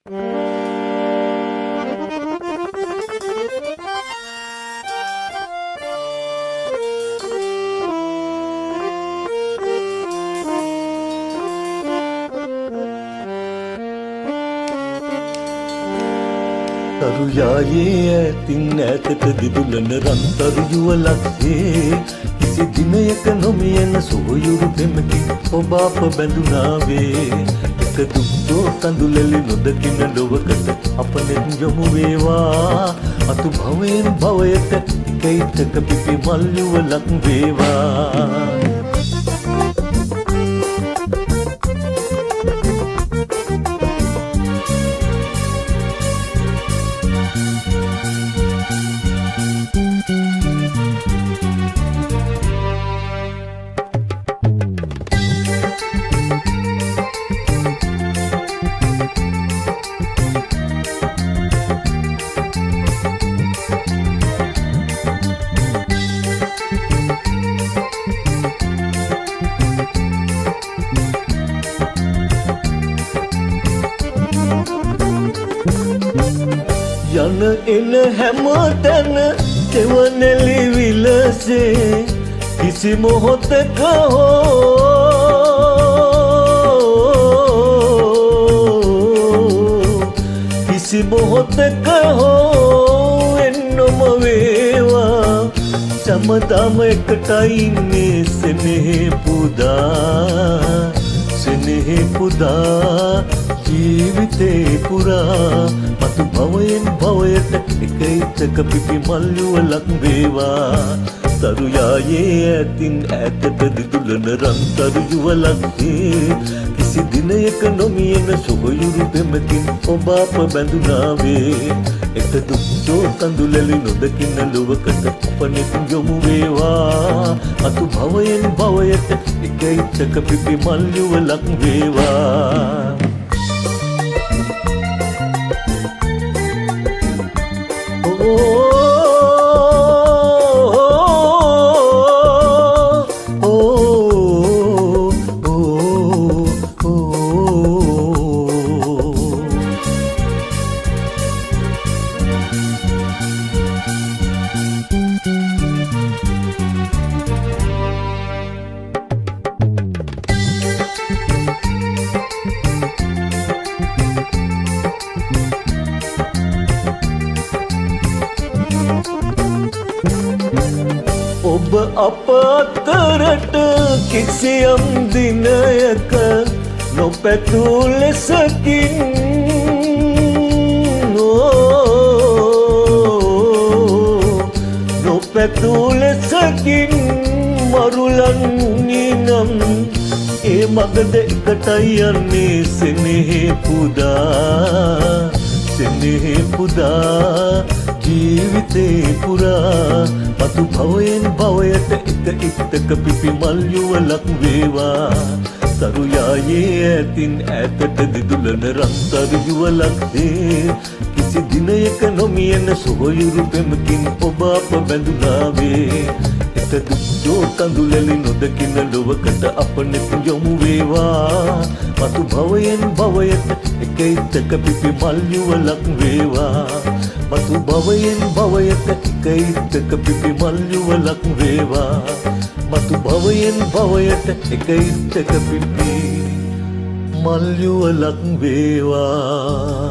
තරුයායේ ඇතින් ඈතට දිදුලන රන්තරු යුවලක්සේ කිසි දිනයක නොමියෙන සොහොයුරු පෙමකින් ඔබ අප බැඳුනාවේ එක දුක්තෝ කඳුලැලි නොදකින ලොවකට අප නෙත් යොමු වේවා අතු භවයෙන් භවයට එක ඉතක පිපි මල් යුවලක් වේවා යන එන හැම තැන දෙවනෙලි විලසේ කිසි මොහොතක හෝ එන්නොම වේවා සමතම එකටයි ඉන්නේ සෙනෙහෙ පුදා ජීවිතේ පුරා මතු භවයෙන් භවයට එක ඉතක පිපි මල් යුවලක් වේවා තරුයායේ ඇතින් ඈතට දිදුලන රන්තරු යුවලක්සේ කිසි දිනයක නොමියෙන සොහොයුරු පෙමකින් ඔබ අප බැඳුනාවේ එක දුක්තෝ කඳුලැලි නොදකින ලොවකට අප නෙත් යොමු වේවා අතු භවයෙන් භවයට එක ඉතක පිපි මල් යුවලක් වේවා ඔබ අප අතරට කිසියම් දිනයක නොපැතූ ලෙසකින් මරුලන් නිනම් ඒ මගද එකටයි යන්නේ සෙනෙහෙ පුදා ජීවිතේ පුරා මතු භවයෙන් භවයට එක ඉතක පිපි මල් යුවලක් වේවා තරුයායේ ඇතින් ඈතට දිදුලන රන්තරු යුවලක්සේ කිසි දිනයක නොමියෙන සොහොයුරු පෙමකින් ඔබ අප බැඳුනාවේ එක දුක්තෝ කඳුලැලි නොදකින ලොවකට අප නෙත් යොමු වේවා මතු භවයෙන් භවයට එක ඉතක පිපි මල් යුවලක් වේවා මතු භවයෙන් භවයට එක ඉතක පිපි මල් යුවලක් වේවා මතු භවයෙන් භවයට එක ඉතක පිපි මල් යුවලක් වේවා